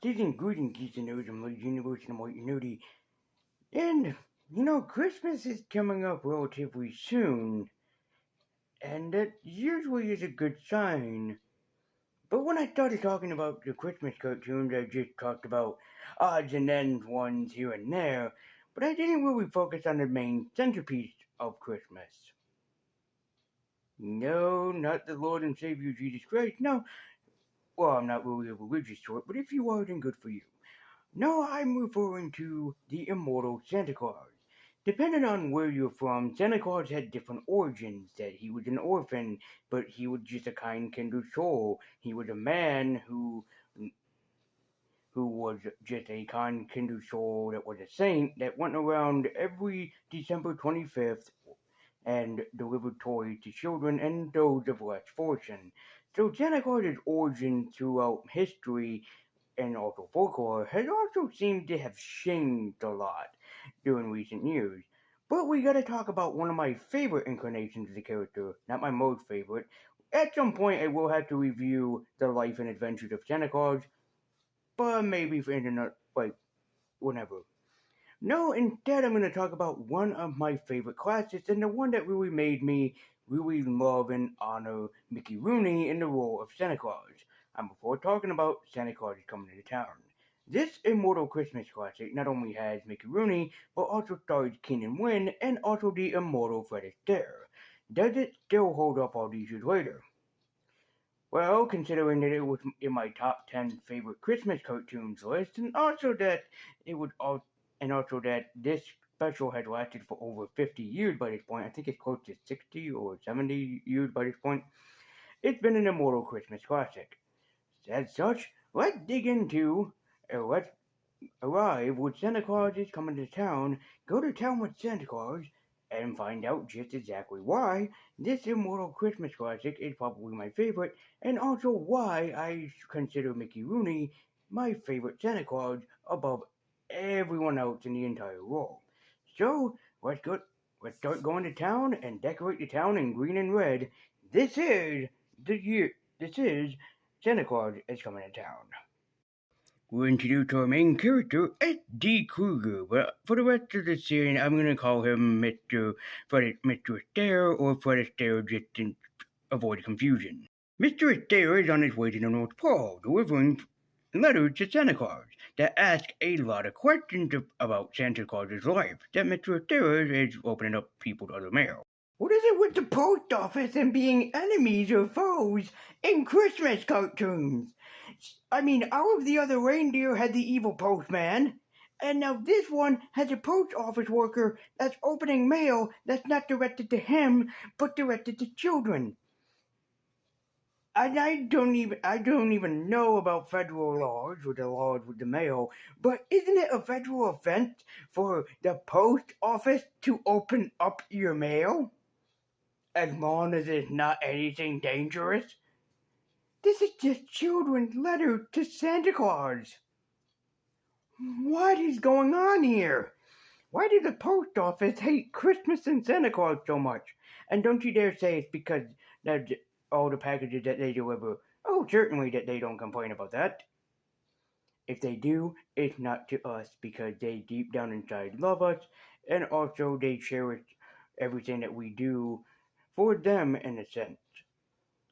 Season greetings, geeks and nerds, and ladies universe, and I'm white and nerdy. And, Christmas is coming up relatively soon, and that usually is a good sign. But when I started talking about the Christmas cartoons, I just talked about odds and ends ones here and there, but I didn't really focus on the main centerpiece of Christmas. No, not the Lord and Savior Jesus Christ, no. Well, I'm not really a religious sort, but if you are, then good for you. No, I'm referring to the immortal Santa Claus. Depending on where you're from, Santa Claus had different origins. That he was an orphan, but he was just a kind, kindred soul. He was a man who was just a kind, kindred soul that was a saint that went around every December 25th and delivered toys to children and those of less fortune. So Santa Claus's origin throughout history and also folklore has also seemed to have changed a lot during recent years. But we gotta talk about one of my favorite incarnations of the character, not my most favorite. At some point, I will have to review the life and adventures of Santa Claus, but maybe for internet, like, whenever. No, instead, I'm gonna talk about one of my favorite classics and the one that really made me really love and honor Mickey Rooney in the role of Santa Claus. And before talking about Santa Claus is Coming to Town. This immortal Christmas classic not only has Mickey Rooney, but also stars Keenan Wynn and also the immortal Fred Astaire. Does it still hold up all these years later? Well, considering that it was in my top 10 favorite Christmas cartoons list, and also that it would all, and also that this special had lasted for over 50 years by this point. I think it's close to 60 or 70 years by this point. It's been an immortal Christmas classic. As such, let's dig into, let's arrive with Santa Claus is Coming to Town, go to town with Santa Claus, and find out just exactly why this immortal Christmas classic is probably my favorite, and also why I consider Mickey Rooney my favorite Santa Claus above everyone else in the entire world. So let's start going to town and decorate the town in green and red. This is the year. This is Santa Claus is Coming to Town. We'll introduce our main character, S.D. Kruger, but for the rest of the scene, I'm going to call him Mr. Astaire or Fred Astaire just to avoid confusion. Mr. Astaire is on his way to the North Pole, delivering letters to Santa Claus that ask a lot of questions about Santa Claus's life that Mr. Astaire is opening up people to other mail. What is it with the post office and being enemies or foes in Christmas cartoons? I mean, all of the other reindeer had the evil postman, and now this one has a post office worker that's opening mail that's not directed to him, but directed to children. I don't even know about federal laws or the laws with the mail, but isn't it a federal offense for the post office to open up your mail? As long as it's not anything dangerous? This is just children's letter to Santa Claus. What is going on here? Why does the post office hate Christmas and Santa Claus so much? And don't you dare say it's because that's all the packages that they deliver. Oh, certainly that they don't complain about that. If they do, it's not to us because they deep down inside love us, and also they cherish everything that we do for them in a sense.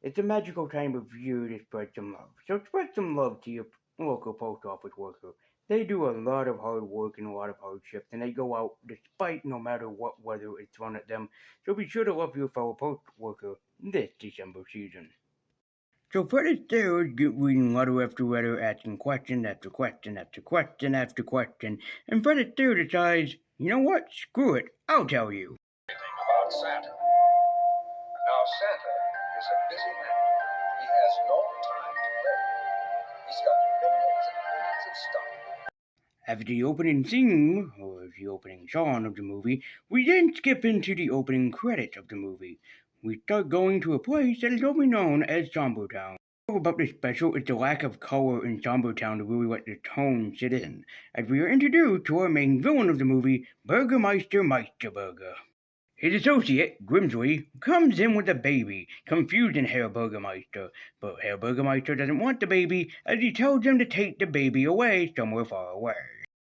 It's a magical time of year to spread some love. So spread some love to your local post office worker. They do a lot of hard work and a lot of hardships, and they go out despite no matter what weather is thrown at them. So be sure to love your fellow post worker this December season. So Fred Astaire is reading letter after letter, asking question after question after question after question, and Fred Astaire decides, you know what? Screw it, I'll tell you. About Santa. Now Santa is a busy man. He has no time to play. He's got millions and millions of stuff. After the opening theme, or the opening song of the movie, we then skip into the opening credits of the movie. We start going to a place that is only known as Sombertown. What about this special is the lack of color in Sombertown to really let the tone sit in, as we are introduced to our main villain of the movie, Burgermeister Meisterburger. His associate, Grimsley, comes in with a baby, confusing Herr Burgermeister, but Herr Burgermeister doesn't want the baby as he tells him to take the baby away somewhere far away.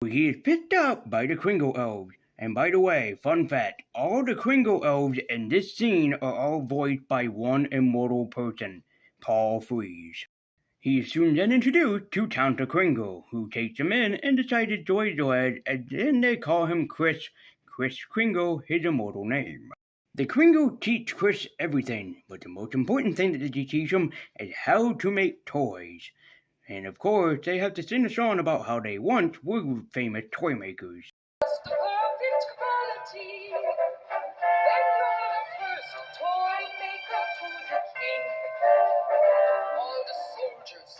He is picked up by the Kringle Elves. And by the way, fun fact, all the Kringle Elves in this scene are all voiced by one immortal person, Paul Frees. He is soon then introduced to Tanta Kringle, who takes him in and decides to join the lad, and then they call him Chris Kringle, his immortal name. The Kringle teach Chris everything, but the most important thing that they teach him is how to make toys. And of course, they have to sing a song about how they once were famous toy makers. Just the perfect quality. Then you're the first toy maker to the king. All the soldiers.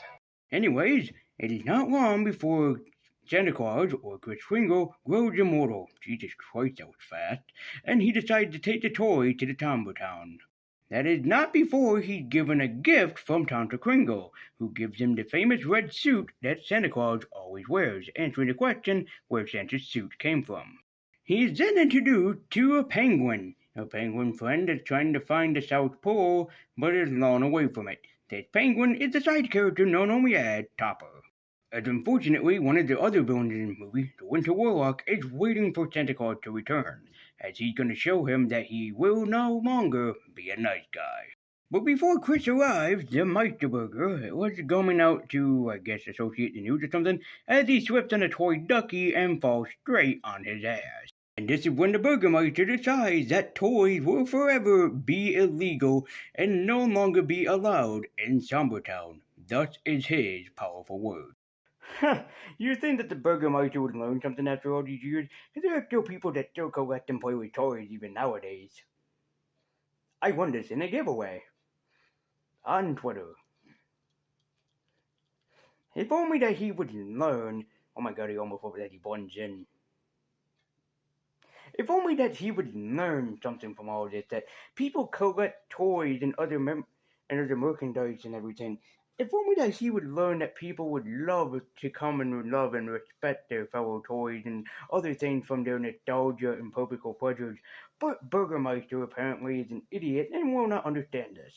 Anyways, it is not long before Santa Claus, or Chris Kringle, grows immortal. Jesus Christ, that was fast. And he decides to take the toy to the Tomber Town. That is not before he's given a gift from Tanta Kringle, who gives him the famous red suit that Santa Claus always wears, answering the question where Santa's suit came from. He is then introduced to a penguin friend that's trying to find the South Pole, but is long away from it. This penguin is the side character known only as Topper. As unfortunately, one of the other villains in the movie, the Winter Warlock, is waiting for Santa Claus to return, as he's going to show him that he will no longer be a nice guy. But before Chris arrives, the Meisterburger was going out to, I guess, associate the news or something, as he slips on a toy ducky and falls straight on his ass. And this is when the Burgermeister decides that toys will forever be illegal and no longer be allowed in Sombertown. Thus is his powerful word. You think that the Burgermeister would learn something after all these years? Because there are still people that still collect and play with toys even nowadays. I won this in a giveaway on Twitter. If only that he would learn. Oh my god, he almost over that he buns in. If only that he would learn something from all this, that people collect toys and other merchandise and everything. If only that he would learn that people would love to come and love and respect their fellow toys and other things from their nostalgia and political pleasures. But Burgermeister apparently is an idiot and will not understand this.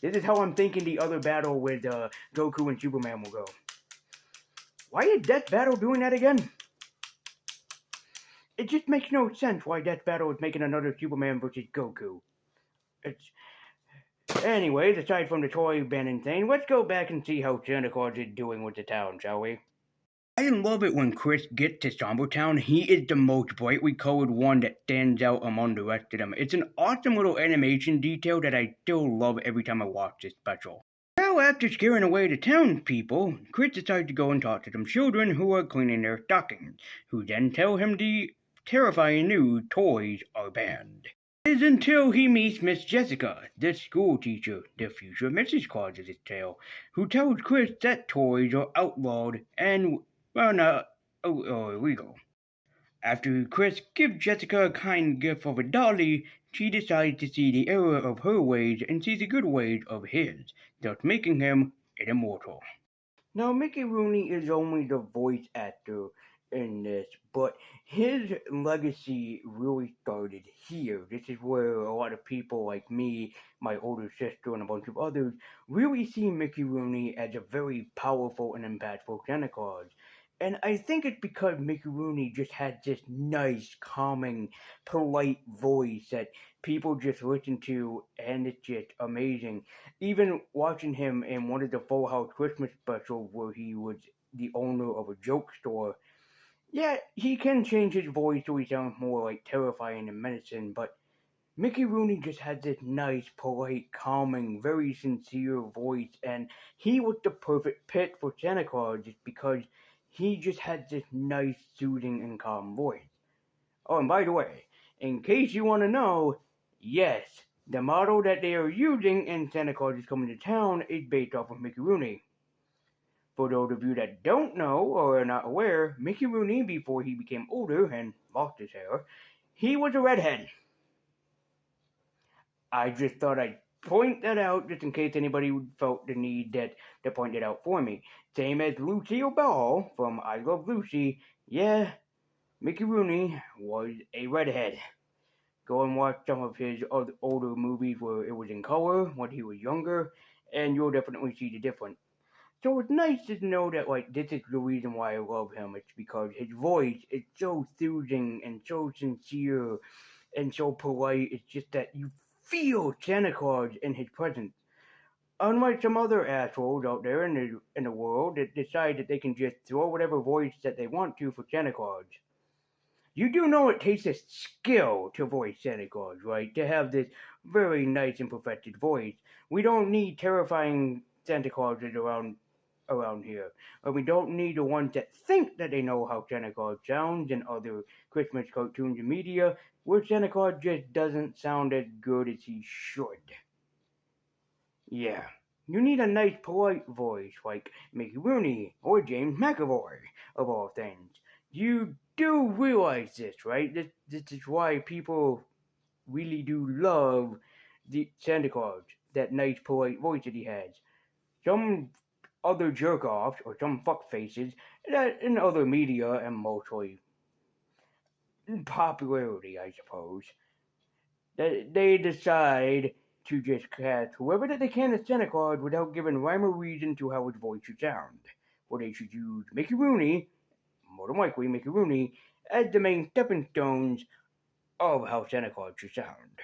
This is how I'm thinking the other battle with Goku and Superman will go. Why is Death Battle doing that again? It just makes no sense why Death Battle is making another Superman versus Goku. Anyways, aside from the toy banning thing, let's go back and see how Santa Claus is doing with the town, shall we? I love it when Chris gets to Sombertown. He is the most brightly colored one that stands out among the rest of them. It's an awesome little animation detail that I still love every time I watch this special. Now, after scaring away the townspeople, Chris decides to go and talk to some children who are cleaning their stockings, who then tell him the terrifying news: toys are banned. It is until he meets Miss Jessica, the school teacher, the future Mrs. Claus is his tale, who tells Chris that toys are outlawed and, well, not illegal. After Chris gives Jessica a kind gift of a dolly, she decides to see the error of her ways and see the good ways of his, thus making him an immortal. Now, Mickey Rooney is only the voice actor in this, but his legacy really started here. This is where a lot of people like me, my older sister, and a bunch of others really see Mickey Rooney as a very powerful and impactful Santa Claus. And I think it's because Mickey Rooney just had this nice, calming, polite voice that people just listen to, and it's just amazing. Even watching him in one of the Full House Christmas specials where he was the owner of a joke store, yeah, he can change his voice so he sounds more like terrifying and menacing, but Mickey Rooney just had this nice, polite, calming, very sincere voice, and he was the perfect pick for Santa Claus just because he just had this nice, soothing, and calm voice. Oh, and by the way, in case you want to know, yes, the model that they are using in Santa Claus is Coming to Town is based off of Mickey Rooney. For those of you that don't know or are not aware, Mickey Rooney, before he became older and lost his hair, he was a redhead. I just thought I'd point that out just in case anybody felt the need to point it out for me. Same as Lucille Ball from I Love Lucy. Yeah, Mickey Rooney was a redhead. Go and watch some of his other older movies where it was in color when he was younger, and you'll definitely see the difference. So it's nice to know that like this is the reason why I love him. It's because his voice is so soothing and so sincere and so polite. It's just that you feel Santa Claus in his presence. Unlike some other assholes out there in the world that decide that they can just throw whatever voice that they want to for Santa Claus. You do know it takes a skill to voice Santa Claus, right? To have this very nice and perfected voice. We don't need terrifying Santa Clauses around here. And we don't need the ones that think that they know how Santa Claus sounds in other Christmas cartoons and media, where Santa Claus just doesn't sound as good as he should. Yeah. You need a nice, polite voice like Mickey Rooney or James McAvoy, of all things. You do realize this, right? This is why people really do love the Santa Claus, that nice, polite voice that he has. Some other jerk offs or some fuck faces that in other media and mostly in popularity, I suppose, that they decide to just cast whoever that they can as Santa Claus without giving rhyme or reason to how his voice should sound. Or they should use Mickey Rooney, more than likely Mickey Rooney, as the main stepping stones of how Santa Claus should sound.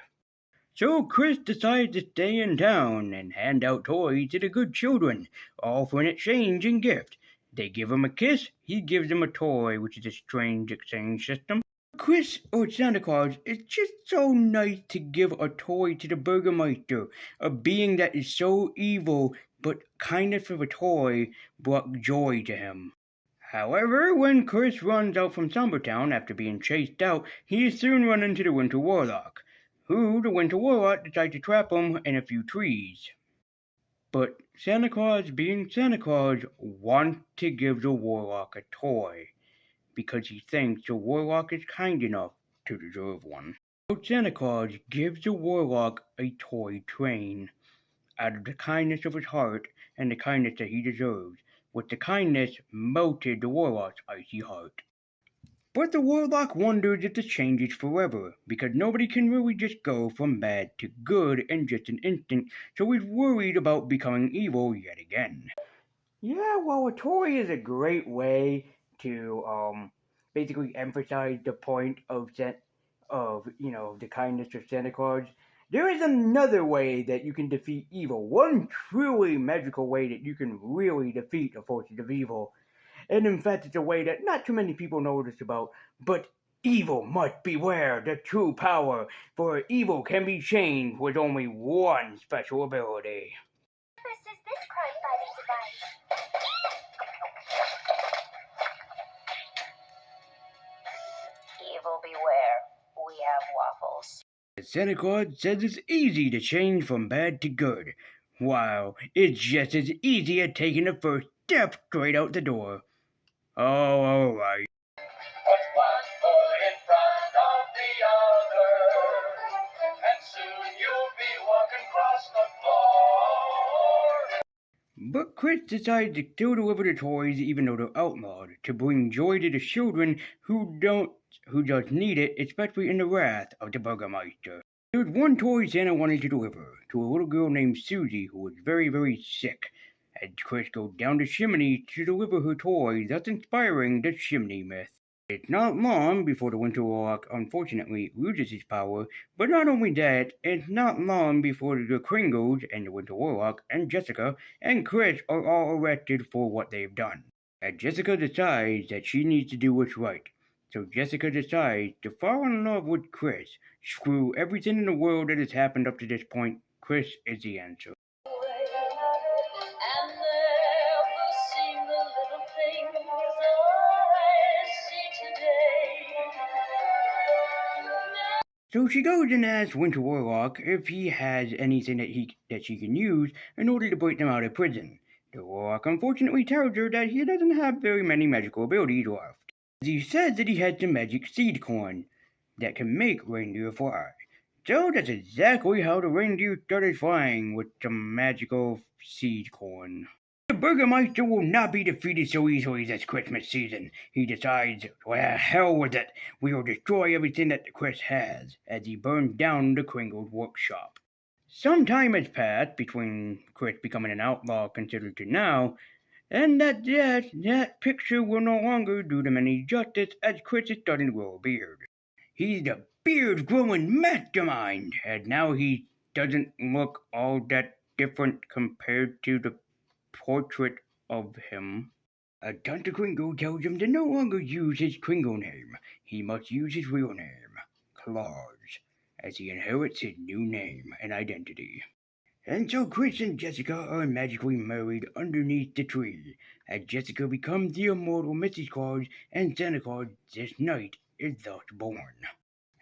So Chris decides to stay in town and hand out toys to the good children, all for an exchange and gift. They give him a kiss, he gives them a toy, which is a strange exchange system. Chris or Santa Claus, it's just so nice to give a toy to the Burgermeister, a being that is so evil, but kindness of a toy brought joy to him. However, when Chris runs out from Sombertown after being chased out, he is soon run into the Winter Warlock, who the Winter Warlock decides to trap him in a few trees. But Santa Claus, being Santa Claus, wants to give the Warlock a toy, because he thinks the Warlock is kind enough to deserve one. So Santa Claus gives the Warlock a toy train, out of the kindness of his heart and the kindness that he deserves, with the kindness melted the Warlock's icy heart. But the Warlock wonders if the change is forever, because nobody can really just go from bad to good in just an instant, so he's worried about becoming evil yet again. Yeah, well, a toy is a great way to basically emphasize the point of the kindness of Santa Claus. There is another way that you can defeat evil. One truly magical way that you can really defeat the forces of evil. And in fact, it's a way that not too many people know this about, but evil must beware the true power, for evil can be changed with only one special ability. Purpose is this crime-fighting device? Evil beware. We have waffles. Santa Claus says it's easy to change from bad to good. Wow, it's just as easy as taking the first step straight out the door. Oh, alright. Put one foot in front of the other, and soon you'll be walking across the floor. But Chris decides to still deliver the toys even though they're outlawed, to bring joy to the children who just need it, especially in the wrath of the Burgermeister. There's one toy Santa wanted to deliver, to a little girl named Susie who was very, very sick. As Chris goes down the chimney to deliver her toy, thus inspiring the chimney myth. It's not long before the Winter Warlock unfortunately loses his power, but not only that, it's not long before the Kringles and the Winter Warlock and Jessica and Chris are all arrested for what they've done. And Jessica decides that she needs to do what's right. So Jessica decides to fall in love with Chris. Screw everything in the world that has happened up to this point, Chris is the answer. So she goes and asks Winter Warlock if he has anything that she can use in order to break them out of prison. The Warlock unfortunately tells her that he doesn't have very many magical abilities left. He says that he has the magic seed corn that can make reindeer fly. So that's exactly how the reindeer started flying, with some magical seed corn. The Burgermeister will not be defeated so easily this Christmas season. He decides, well, hell with it. We will destroy everything that Chris has, as he burns down the Kringle's workshop. Some time has passed between Chris becoming an outlaw considered to now, and that picture will no longer do them any justice as Chris is starting to grow a beard. He's the beard growing mastermind, and now he doesn't look all that different compared to the portrait of him. Dr. Kringle tells him to no longer use his Kringle name. He must use his real name, Claus, as he inherits his new name and identity. And so Chris and Jessica are magically married underneath the tree, as Jessica becomes the immortal Mrs. Claus and Santa Claus this night is thus born.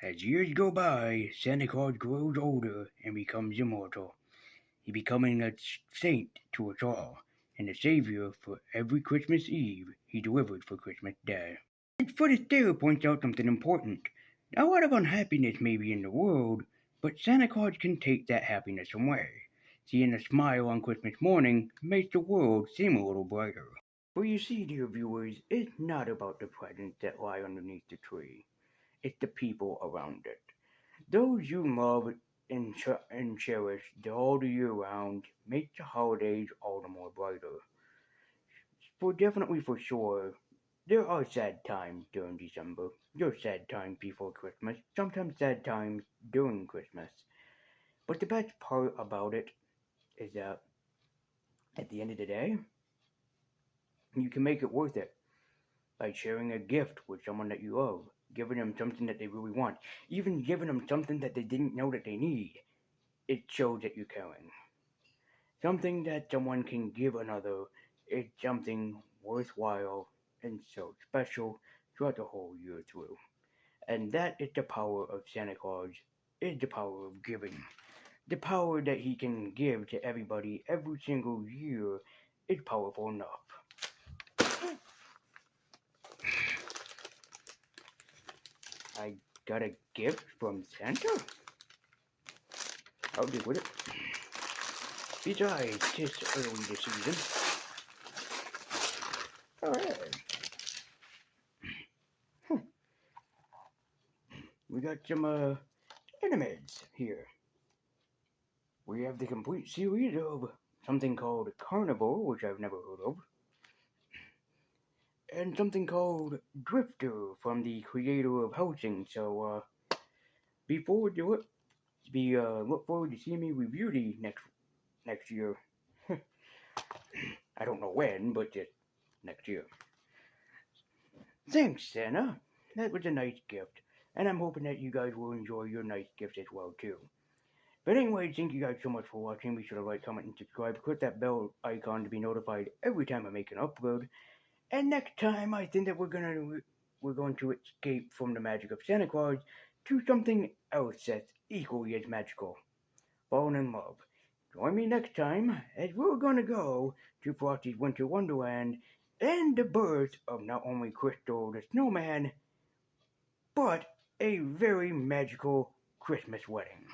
As years go by, Santa Claus grows older and becomes immortal. He becoming a saint to us all, and a savior for every Christmas Eve he delivered for Christmas Day. And Foote Astaire points out something important. A lot of unhappiness may be in the world, but Santa Claus can take that happiness away. Seeing a smile on Christmas morning makes the world seem a little brighter. For you see, dear viewers, it's not about the presents that lie underneath the tree. It's the people around it. Those you love and cherish all the year round make the holidays all the more brighter. Definitely for sure, there are sad times during December. There are sad times before Christmas, sometimes sad times during Christmas. But the best part about it is that at the end of the day, you can make it worth it by sharing a gift with someone that you love, giving them something that they really want, even giving them something that they didn't know that they need. It shows that you're caring. Something that someone can give another is something worthwhile and so special throughout the whole year through. And that is the power of Santa Claus, is the power of giving. The power that he can give to everybody every single year is powerful enough. I got a gift from Santa. I'll deal with it. Besides, it's early this season. Alright. We got some animes here. We have the complete series of something called Carnival, which I've never heard of, and something called Drifter from the creator of Helsing. So, before we do it, look forward to seeing me review the next year. I don't know when, but just next year. Thanks, Santa. That was a nice gift, and I'm hoping that you guys will enjoy your nice gifts as well too. But anyway, thank you guys so much for watching. Be sure to like, comment, and subscribe. Click that bell icon to be notified every time I make an upload. And next time, I think that we're going to escape from the magic of Santa Claus to something else that's equally as magical. Falling in love. Join me next time as we're going to go to Frosty's Winter Wonderland and the birth of not only Crystal the Snowman, but a very magical Christmas wedding.